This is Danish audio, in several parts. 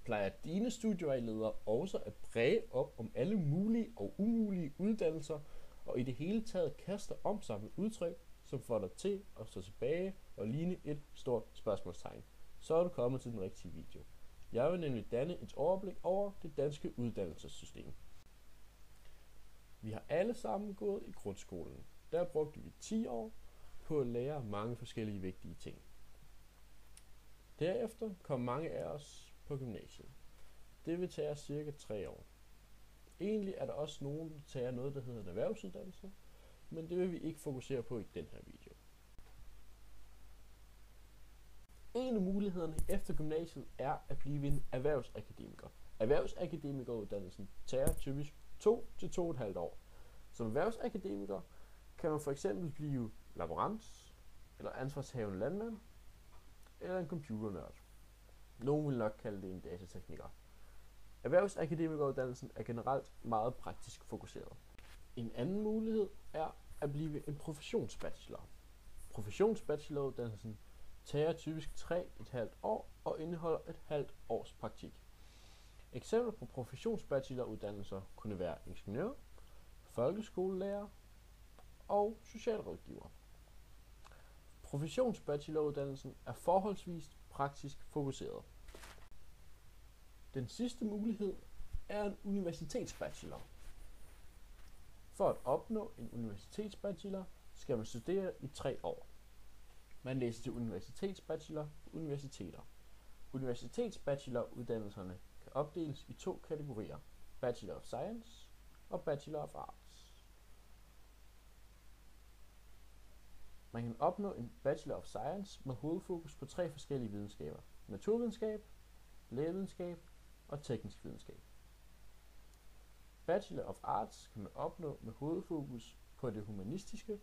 Plejer dine studievejledere også at præge op om alle mulige og umulige uddannelser, og i det hele taget kaster om sig med udtryk, som får dig til at stå tilbage og ligne et stort spørgsmålstegn? Så er du kommet til den rigtige video. Jeg vil nemlig danne et overblik over det danske uddannelsessystem. Vi har alle sammen gået i grundskolen. Der brugte vi 10 år på at lære mange forskellige vigtige ting. Derefter kom mange af os på gymnasiet. Det vil tage os cirka 3 år. Egentlig er der også nogen, der tager noget, der hedder en erhvervsuddannelse, men det vil vi ikke fokusere på i den her video. En af mulighederne efter gymnasiet er at blive en erhvervsakademiker. Erhvervsakademikeruddannelsen tager typisk 2 til 2,5 år. Som erhvervsakademiker kan man for eksempel blive laborant, eller ansvarshavende landmand, eller en computernørd. Nogle vil nok kalde det en datatekniker. Erhvervsakademikeruddannelsen er generelt meget praktisk fokuseret. En anden mulighed er at blive en professionsbachelor. Professionsbacheloruddannelsen tager typisk 3,5 år og indeholder et halvt års praktik. Eksempler på professionsbacheloruddannelser kunne være ingeniør, folkeskolelærer og socialrådgiver. Professionsbacheloruddannelsen er forholdsvis praktisk fokuseret. Den sidste mulighed er en universitetsbachelor. For at opnå en universitetsbachelor skal man studere i 3 år. Man læser til universitetsbachelor på universiteter. Universitetsbacheloruddannelserne kan opdeles i 2 kategorier: Bachelor of Science og Bachelor of Arts. Man kan opnå en Bachelor of Science med hovedfokus på 3 forskellige videnskaber: naturvidenskab, lægevidenskab og teknisk videnskab. Bachelor of Arts kan man opnå med hovedfokus på det humanistiske,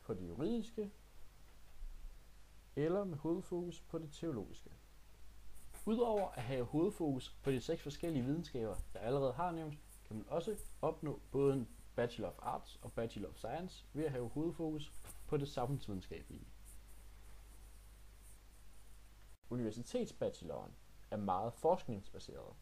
på det juridiske eller med hovedfokus på det teologiske. Udover at have hovedfokus på de 6 forskellige videnskaber, jeg allerede har nævnt, kan man også opnå både en Bachelor of Arts og Bachelor of Science ved at have hovedfokus på det samfundsvidenskabelige. Universitetsbacheloren er meget forskningsbaseret.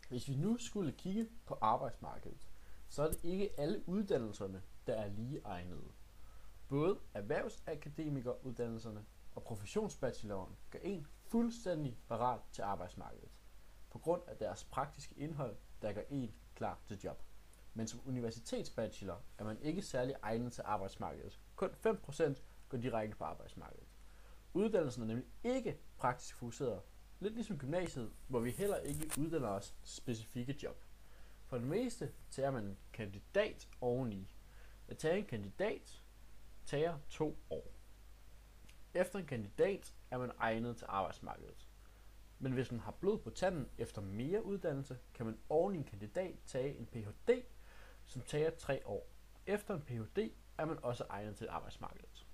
Hvis vi nu skulle kigge på arbejdsmarkedet, så er det ikke alle uddannelserne, der er lige egnede. Både erhvervsakademikeruddannelserne og professionsbacheloren gør en fuldstændig parat til arbejdsmarkedet, på grund af deres praktiske indhold, der gør en klar til job. Men som universitetsbachelor er man ikke særlig egnet til arbejdsmarkedet. Kun 5% går direkte på arbejdsmarkedet. Uddannelsen er nemlig ikke praktisk fokuseret, lidt ligesom gymnasiet, hvor vi heller ikke uddanner os specifikke job. For det meste tager man en kandidat oveni. At tage en kandidat tager 2 år. Efter en kandidat er man egnet til arbejdsmarkedet. Men hvis man har blod på tanden efter mere uddannelse, kan man oven i en kandidat tage en Ph.D., som tager 3 år. Efter en Ph.D. er man også egnet til arbejdsmarkedet.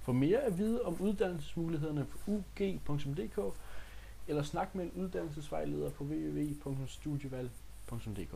For mere at vide om uddannelsesmulighederne på ug.dk eller snak med en uddannelsesvejleder på www.studievalg.dk.